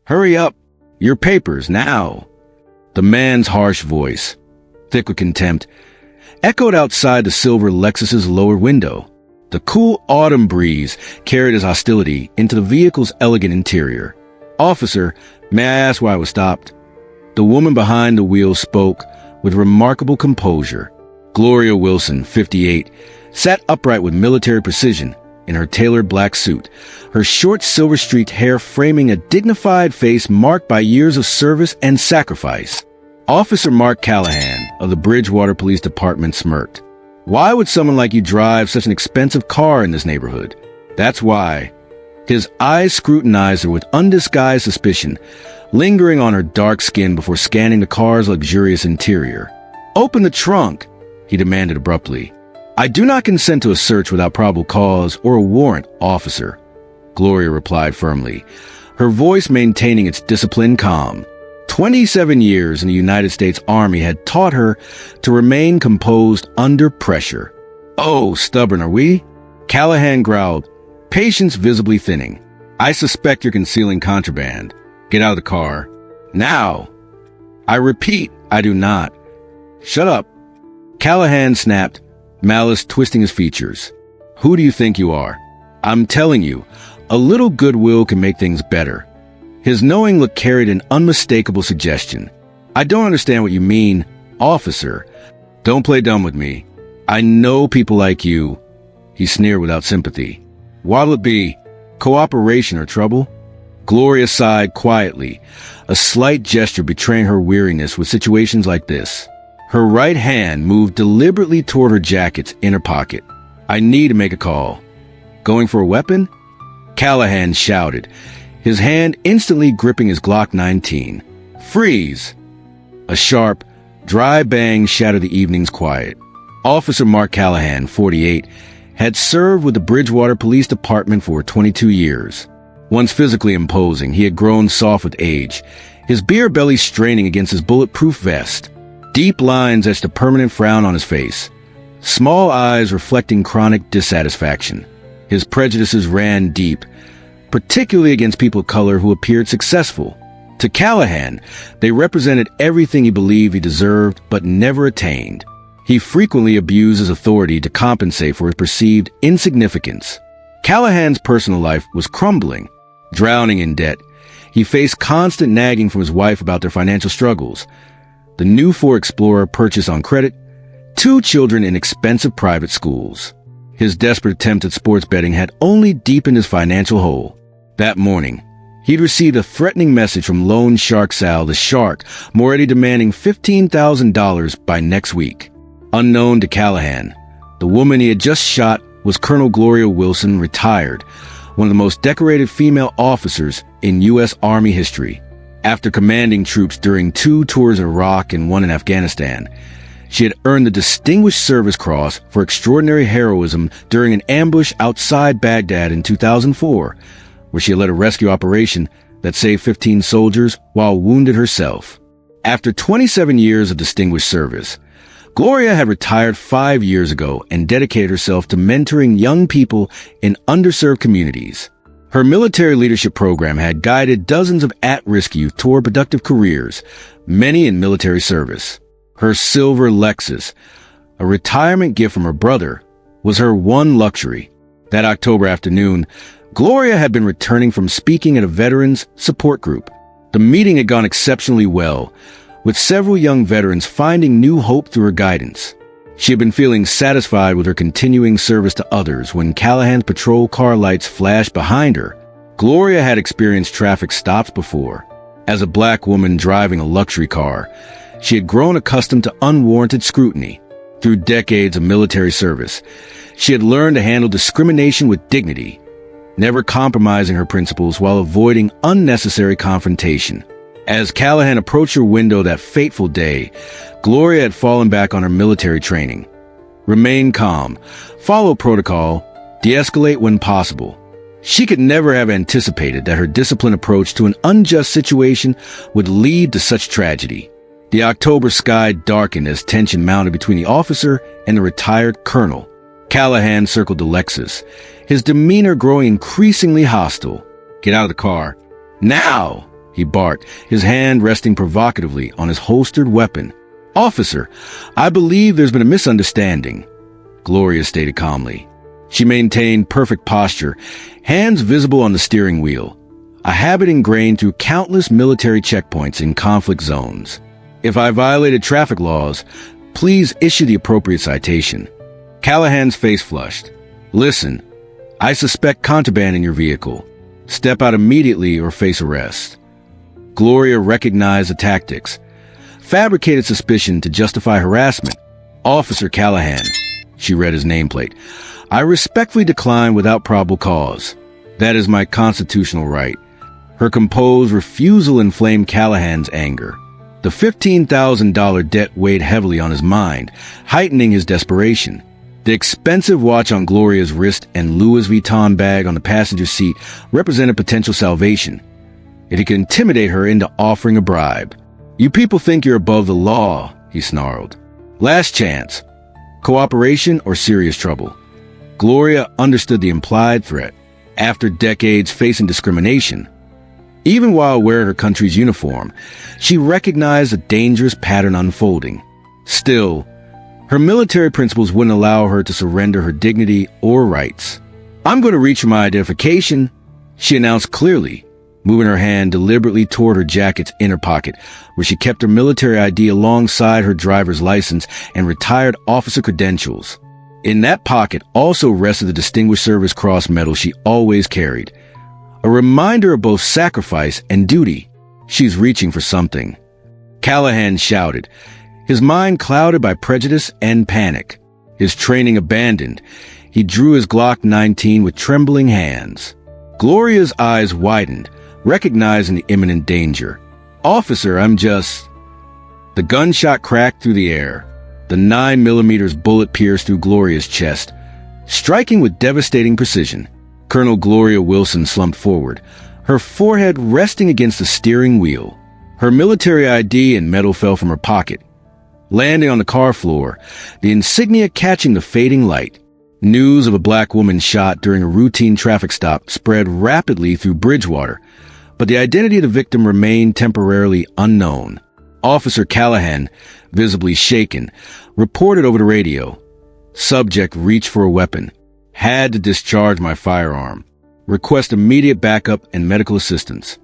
Hurry up! Your papers, now! The man's harsh voice, thick with contempt, echoed outside the silver Lexus's lower window. The cool autumn breeze carried his hostility into the vehicle's elegant interior. "Officer, may I ask why I was stopped?" The woman behind the wheel spoke with remarkable composure. Gloria Wilson, 58, sat upright with military precision in her tailored black suit, her short silver-streaked hair framing a dignified face marked by years of service and sacrifice. Officer Mark Callahan of the Bridgewater Police Department smirked. "Why would someone like you drive such an expensive car in this neighborhood?" "That's why." His eyes scrutinized her with undisguised suspicion, lingering on her dark skin before scanning the car's luxurious interior. "Open the trunk," he demanded abruptly. "I do not consent to a search without probable cause or a warrant, officer," Gloria replied firmly, her voice maintaining its disciplined calm. 27 years in the United States Army had taught her to remain composed under pressure. "Oh, stubborn are we?" Callahan growled, patience visibly thinning. "I suspect you're concealing contraband. Get out of the car. Now!" "I repeat, I do not." "Shut up." Callahan snapped, malice twisting his features. "Who do you think you are? I'm telling you, a little goodwill can make things better." His knowing look carried an unmistakable suggestion. "I don't understand what you mean, officer." "Don't play dumb with me. I know people like you." He sneered without sympathy. "What'll it be? Cooperation or trouble?" Gloria sighed quietly, a slight gesture betraying her weariness with situations like this. Her right hand moved deliberately toward her jacket's inner pocket. "I need to make a call." "Going for a weapon?" Callahan shouted, his hand instantly gripping his Glock 19. "Freeze!" A sharp, dry bang shattered the evening's quiet. Officer Mark Callahan, 48, had served with the Bridgewater Police Department for 22 years. Once physically imposing, he had grown soft with age, his beer belly straining against his bulletproof vest. Deep lines etched a permanent frown on his face, small eyes reflecting chronic dissatisfaction. His prejudices ran deep, particularly against people of color who appeared successful. To Callahan, they represented everything he believed he deserved but never attained. He frequently abused his authority to compensate for his perceived insignificance. Callahan's personal life was crumbling, drowning in debt. He faced constant nagging from his wife about their financial struggles. The new Ford Explorer purchased on credit, 2 children in expensive private schools. His desperate attempt at sports betting had only deepened his financial hole. That morning, he'd received a threatening message from Loan Shark Sal the Shark, already demanding $15,000 by next week. Unknown to Callahan, the woman he had just shot was Colonel Gloria Wilson, retired, one of the most decorated female officers in U.S. Army history. After commanding troops during 2 tours in Iraq and 1 in Afghanistan, she had earned the Distinguished Service Cross for extraordinary heroism during an ambush outside Baghdad in 2004, where she led a rescue operation that saved 15 soldiers while wounded herself. After 27 years of distinguished service, Gloria had retired 5 years ago and dedicated herself to mentoring young people in underserved communities. Her military leadership program had guided dozens of at-risk youth toward productive careers, many in military service. Her silver Lexus, a retirement gift from her brother, was her one luxury. That October afternoon, Gloria had been returning from speaking at a veterans support group. The meeting had gone exceptionally well, with several young veterans finding new hope through her guidance. She had been feeling satisfied with her continuing service to others when Callahan's patrol car lights flashed behind her. Gloria had experienced traffic stops before. As a black woman driving a luxury car, she had grown accustomed to unwarranted scrutiny. Through decades of military service, she had learned to handle discrimination with dignity, never compromising her principles while avoiding unnecessary confrontation. As Callahan approached her window that fateful day, Gloria had fallen back on her military training. Remain calm, follow protocol, de-escalate when possible. She could never have anticipated that her disciplined approach to an unjust situation would lead to such tragedy. The October sky darkened as tension mounted between the officer and the retired colonel. Callahan circled the Lexus, his demeanor growing increasingly hostile. "Get out of the car. Now!" he barked, his hand resting provocatively on his holstered weapon. "Officer, I believe there's been a misunderstanding," Gloria stated calmly. She maintained perfect posture, hands visible on the steering wheel, a habit ingrained through countless military checkpoints in conflict zones. "If I violated traffic laws, please issue the appropriate citation." Callahan's face flushed. "Listen, I suspect contraband in your vehicle. Step out immediately or face arrest." Gloria recognized the tactics. Fabricated suspicion to justify harassment. "Officer Callahan," she read his nameplate, "I respectfully decline without probable cause. That is my constitutional right." Her composed refusal inflamed Callahan's anger. The $15,000 debt weighed heavily on his mind, heightening his desperation. The expensive watch on Gloria's wrist and Louis Vuitton bag on the passenger seat represented potential salvation. It could intimidate her into offering a bribe. "You people think you're above the law," he snarled. "Last chance. Cooperation or serious trouble." Gloria understood the implied threat. After decades facing discrimination, even while wearing her country's uniform, she recognized a dangerous pattern unfolding. Still, her military principles wouldn't allow her to surrender her dignity or rights. "I'm going to reach for my identification," she announced clearly, moving her hand deliberately toward her jacket's inner pocket, where she kept her military ID alongside her driver's license and retired officer credentials. In that pocket also rested the Distinguished Service Cross medal she always carried, a reminder of both sacrifice and duty. "She's reaching for something," Callahan shouted, his mind clouded by prejudice and panic. His training abandoned, he drew his Glock 19 with trembling hands. Gloria's eyes widened, recognizing the imminent danger. "Officer, I'm just—" The gunshot cracked through the air. The 9mm bullet pierced through Gloria's chest, striking with devastating precision. Colonel Gloria Wilson slumped forward, her forehead resting against the steering wheel. Her military ID and medal fell from her pocket, landing on the car floor, the insignia catching the fading light. News of a black woman shot during a routine traffic stop spread rapidly through Bridgewater, but the identity of the victim remained temporarily unknown. Officer Callahan, visibly shaken, reported over the radio. "Subject reached for a weapon. Had to discharge my firearm. Request immediate backup and medical assistance."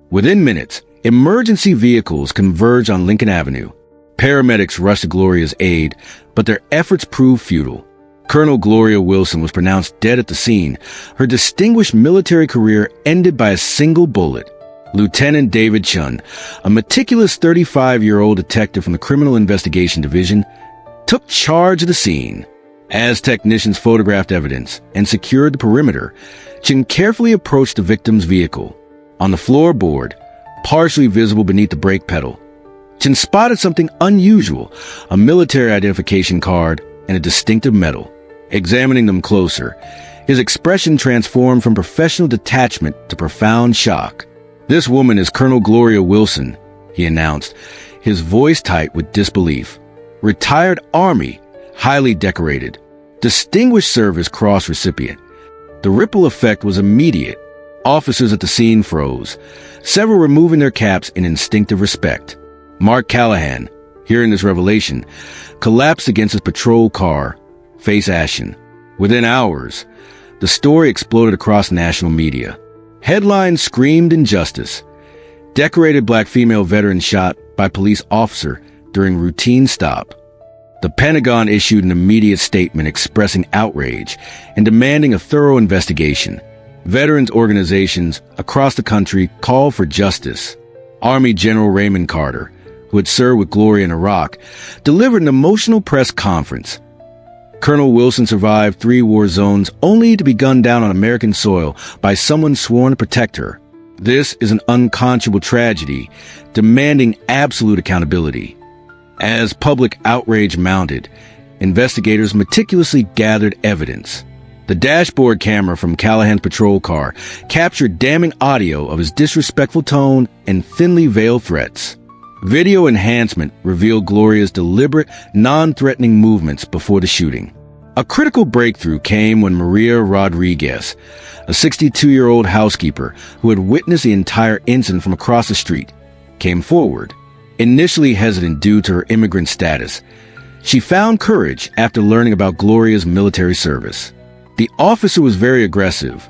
Within minutes, emergency vehicles converged on Lincoln Avenue. Paramedics rushed to Gloria's aid, but their efforts proved futile. Colonel Gloria Wilson was pronounced dead at the scene, her distinguished military career ended by a single bullet. Lieutenant David Chun, a meticulous 35-year-old detective from the Criminal Investigation Division, took charge of the scene. As technicians photographed evidence and secured the perimeter, Chun carefully approached the victim's vehicle. On the floorboard, partially visible beneath the brake pedal, Chun spotted something unusual, a military identification card and a distinctive medal. Examining them closer, his expression transformed from professional detachment to profound shock. "This woman is Colonel Gloria Wilson," he announced, his voice tight with disbelief. "Retired Army, highly decorated, Distinguished Service Cross recipient." The ripple effect was immediate. Officers at the scene froze, several removing their caps in instinctive respect. Mark Callahan, hearing this revelation, collapsed against his patrol car, face ashen. Within hours, the story exploded across national media. Headlines screamed injustice. Decorated black female veteran shot by police officer during routine stop. The Pentagon issued an immediate statement expressing outrage and demanding a thorough investigation. Veterans organizations across the country called for justice. Army General Raymond Carter, who had served with Gloria in Iraq, delivered an emotional press conference. Colonel Wilson survived 3 war zones only to be gunned down on American soil by someone sworn to protect her. This is an unconscionable tragedy, demanding absolute accountability. As public outrage mounted, investigators meticulously gathered evidence. The dashboard camera from Callahan's patrol car captured damning audio of his disrespectful tone and thinly veiled threats. Video enhancement revealed Gloria's deliberate, non-threatening movements before the shooting. A critical breakthrough came when Maria Rodriguez, a 62-year-old housekeeper who had witnessed the entire incident from across the street, came forward. Initially hesitant due to her immigrant status, she found courage after learning about Gloria's military service. The officer was very aggressive,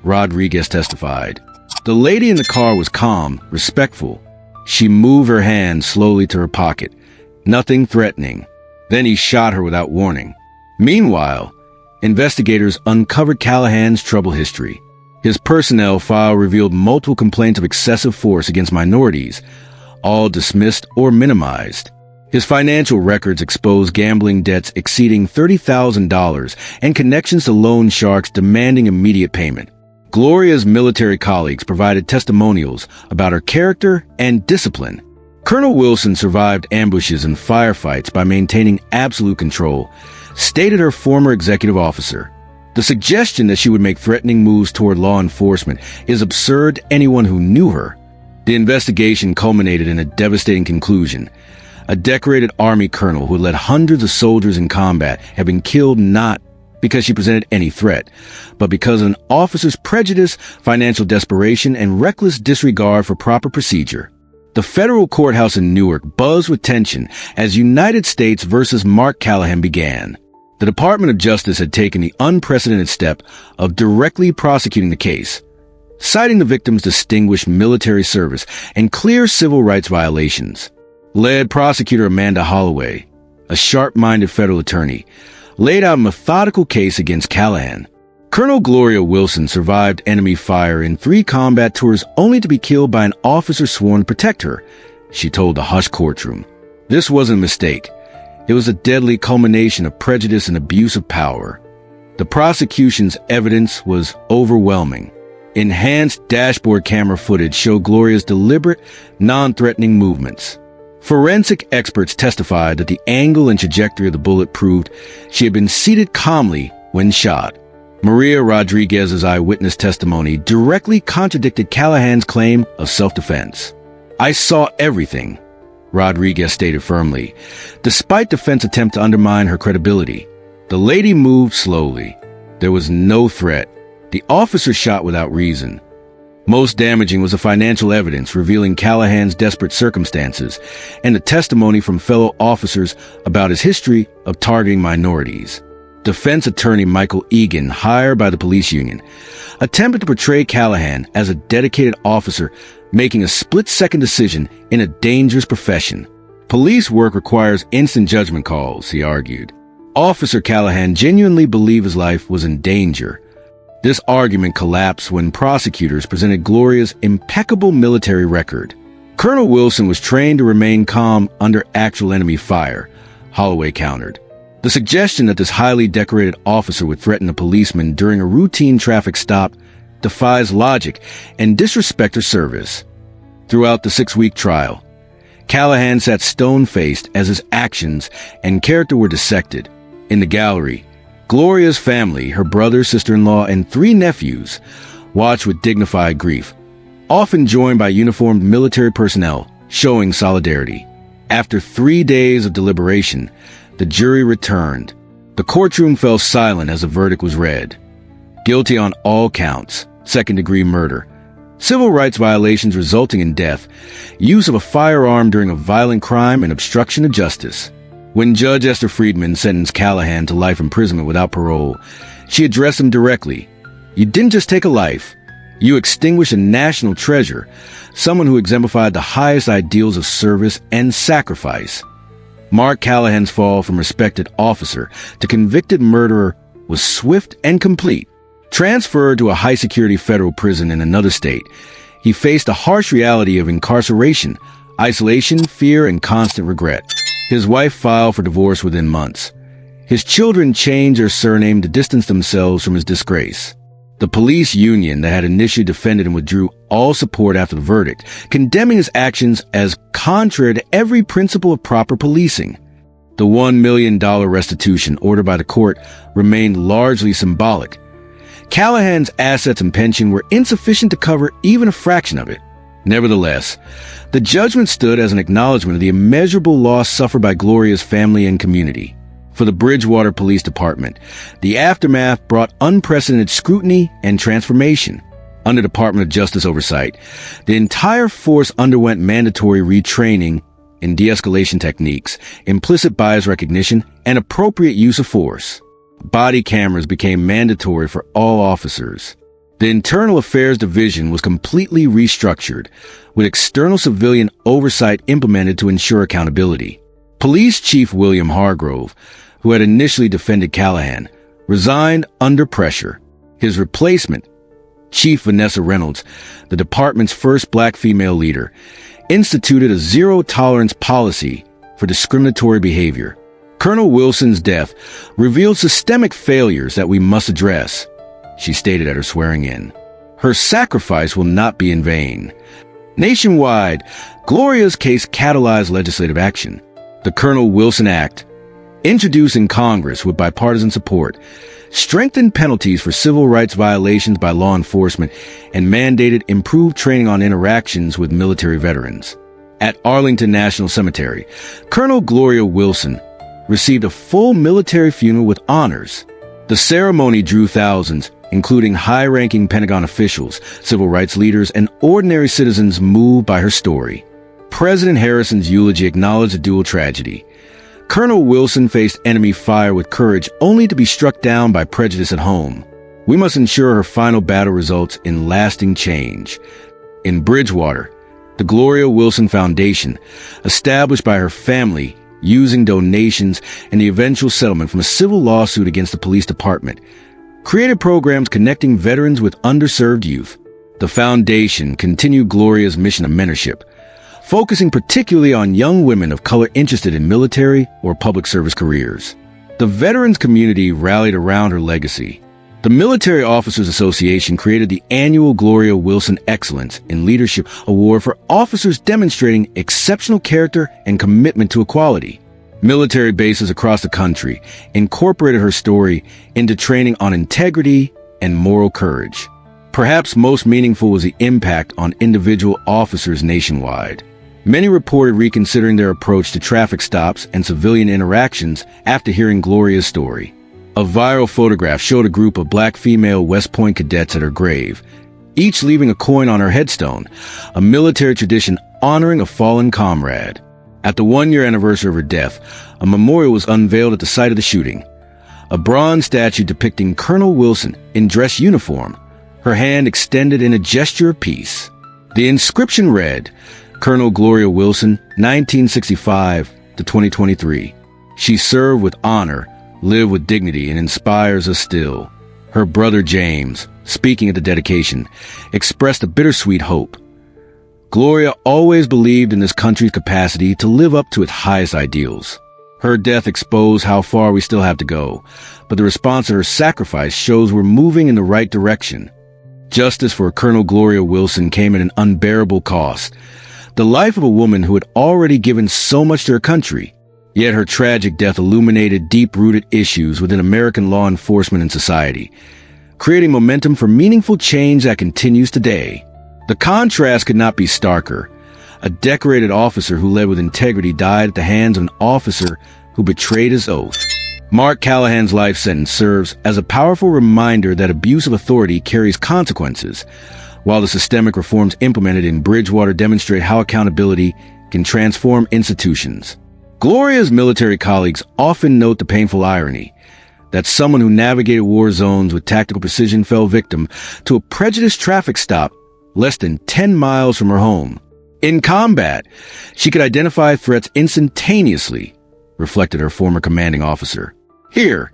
Rodriguez testified. The lady in the car was calm, respectful. She moved her hand slowly to her pocket, nothing threatening. Then he shot her without warning. Meanwhile, investigators uncovered Callahan's trouble history. His personnel file revealed multiple complaints of excessive force against minorities, all dismissed or minimized. His financial records exposed gambling debts exceeding $30,000 and connections to loan sharks demanding immediate payment. Gloria's military colleagues provided testimonials about her character and discipline. Colonel Wilson survived ambushes and firefights by maintaining absolute control, stated her former executive officer. The suggestion that she would make threatening moves toward law enforcement is absurd to anyone who knew her. The investigation culminated in a devastating conclusion. A decorated Army colonel who had led hundreds of soldiers in combat had been killed not because she presented any threat, but because of an officer's prejudice, financial desperation, and reckless disregard for proper procedure. The federal courthouse in Newark buzzed with tension as United States versus Mark Callahan began. The Department of Justice had taken the unprecedented step of directly prosecuting the case, citing the victim's distinguished military service and clear civil rights violations. Lead prosecutor Amanda Holloway, a sharp-minded federal attorney, laid out a methodical case against Callahan. Colonel Gloria Wilson survived enemy fire in 3 combat tours only to be killed by an officer sworn to protect her, she told the hushed courtroom. This wasn't a mistake. It was a deadly culmination of prejudice and abuse of power. The prosecution's evidence was overwhelming. Enhanced dashboard camera footage showed Gloria's deliberate, non-threatening movements. Forensic experts testified that the angle and trajectory of the bullet proved she had been seated calmly when shot. Maria Rodriguez's eyewitness testimony directly contradicted Callahan's claim of self-defense. "I saw everything," Rodriguez stated firmly, despite defense attempt to undermine her credibility. The lady moved slowly. There was no threat. The officer shot without reason. Most damaging was the financial evidence revealing Callahan's desperate circumstances and the testimony from fellow officers about his history of targeting minorities. Defense attorney Michael Egan, hired by the police union, attempted to portray Callahan as a dedicated officer making a split-second decision in a dangerous profession. Police work requires instant judgment calls, he argued. Officer Callahan genuinely believed his life was in danger. This argument collapsed when prosecutors presented Gloria's impeccable military record. Colonel Wilson was trained to remain calm under actual enemy fire, Holloway countered. The suggestion that this highly decorated officer would threaten a policeman during a routine traffic stop defies logic and disrespects her service. Throughout the 6-week trial, Callahan sat stone-faced as his actions and character were dissected. In the gallery, Gloria's family, her brother, sister-in-law, and 3 nephews watched with dignified grief, often joined by uniformed military personnel, showing solidarity. After 3 days of deliberation, the jury returned. The courtroom fell silent as the verdict was read. Guilty on all counts, second-degree murder, civil rights violations resulting in death, use of a firearm during a violent crime, and obstruction of justice. When Judge Esther Friedman sentenced Callahan to life imprisonment without parole, she addressed him directly. "You didn't just take a life. You extinguished a national treasure, someone who exemplified the highest ideals of service and sacrifice." Mark Callahan's fall from respected officer to convicted murderer was swift and complete. Transferred to a high-security federal prison in another state, he faced the harsh reality of incarceration, isolation, fear, and constant regret. His wife filed for divorce within months. His children changed their surname to distance themselves from his disgrace. The police union that had initially defended him withdrew all support after the verdict, condemning his actions as contrary to every principle of proper policing. The $1 million restitution ordered by the court remained largely symbolic. Callahan's assets and pension were insufficient to cover even a fraction of it. Nevertheless, the judgment stood as an acknowledgement of the immeasurable loss suffered by Gloria's family and community. For the Bridgewater Police Department, the aftermath brought unprecedented scrutiny and transformation. Under Department of Justice oversight, the entire force underwent mandatory retraining in de-escalation techniques, implicit bias recognition, and appropriate use of force. Body cameras became mandatory for all officers. The Internal Affairs Division was completely restructured, with external civilian oversight implemented to ensure accountability. Police Chief William Hargrove, who had initially defended Callahan, resigned under pressure. His replacement, Chief Vanessa Reynolds, the department's first black female leader, instituted a zero-tolerance policy for discriminatory behavior. Colonel Wilson's death revealed systemic failures that we must address, she stated at her swearing-in. Her sacrifice will not be in vain. Nationwide, Gloria's case catalyzed legislative action. The Colonel Wilson Act, introduced in Congress with bipartisan support, strengthened penalties for civil rights violations by law enforcement and mandated improved training on interactions with military veterans. At Arlington National Cemetery, Colonel Gloria Wilson received a full military funeral with honors. The ceremony drew thousands, including high-ranking Pentagon officials, civil rights leaders, and ordinary citizens moved by her story. President Harrison's eulogy acknowledged the dual tragedy. Colonel Wilson faced enemy fire with courage only to be struck down by prejudice at home. We must ensure her final battle results in lasting change. In Bridgewater, the Gloria Wilson Foundation, established by her family using donations and the eventual settlement from a civil lawsuit against the police department, created programs connecting veterans with underserved youth. The foundation continued Gloria's mission of mentorship, focusing particularly on young women of color interested in military or public service careers. The veterans community rallied around her legacy. The Military Officers Association created the annual Gloria Wilson Excellence in Leadership Award for officers demonstrating exceptional character and commitment to equality. Military bases across the country incorporated her story into training on integrity and moral courage. Perhaps most meaningful was the impact on individual officers nationwide. Many reported reconsidering their approach to traffic stops and civilian interactions after hearing Gloria's story. A viral photograph showed a group of black female West Point cadets at her grave, each leaving a coin on her headstone, a military tradition honoring a fallen comrade. At the one-year anniversary of her death, a memorial was unveiled at the site of the shooting. A bronze statue depicting Colonel Wilson in dress uniform, her hand extended in a gesture of peace. The inscription read, Colonel Gloria Wilson, 1965 to 2023. She served with honor, lived with dignity, and inspires us still. Her brother James, speaking at the dedication, expressed a bittersweet hope. Gloria always believed in this country's capacity to live up to its highest ideals. Her death exposed how far we still have to go, but the response to her sacrifice shows we're moving in the right direction. Justice for Colonel Gloria Wilson came at an unbearable cost. The life of a woman who had already given so much to her country. Yet her tragic death illuminated deep-rooted issues within American law enforcement and society, creating momentum for meaningful change that continues today. The contrast could not be starker. A decorated officer who led with integrity died at the hands of an officer who betrayed his oath. Mark Callahan's life sentence serves as a powerful reminder that abuse of authority carries consequences, while the systemic reforms implemented in Bridgewater demonstrate how accountability can transform institutions. Gloria's military colleagues often note the painful irony that someone who navigated war zones with tactical precision fell victim to a prejudiced traffic stop less than 10 miles from her home. In combat, she could identify threats instantaneously, reflected her former commanding officer. Here,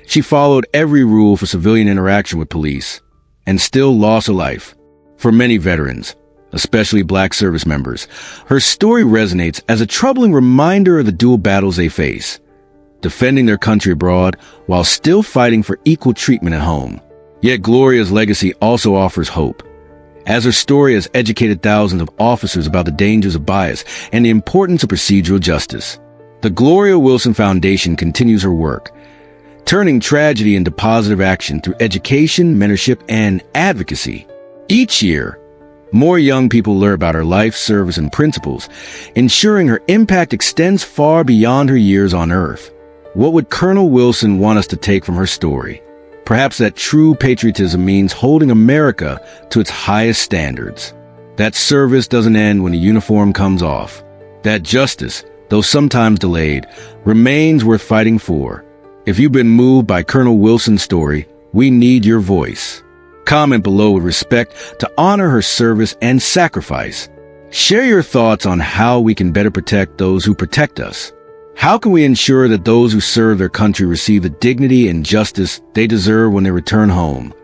she followed every rule for civilian interaction with police and still lost a life. For many veterans, especially black service members, her story resonates as a troubling reminder of the dual battles they face, defending their country abroad while still fighting for equal treatment at home. Yet Gloria's legacy also offers hope, as her story has educated thousands of officers about the dangers of bias and the importance of procedural justice. The Gloria Wilson Foundation continues her work, turning tragedy into positive action through education, mentorship, and advocacy. Each year, more young people learn about her life, service, and principles, ensuring her impact extends far beyond her years on Earth. What would Colonel Wilson want us to take from her story? Perhaps that true patriotism means holding America to its highest standards. That service doesn't end when the uniform comes off. That justice, though sometimes delayed, remains worth fighting for. If you've been moved by Colonel Wilson's story, we need your voice. Comment below with respect to honor her service and sacrifice. Share your thoughts on how we can better protect those who protect us. How can we ensure that those who serve their country receive the dignity and justice they deserve when they return home?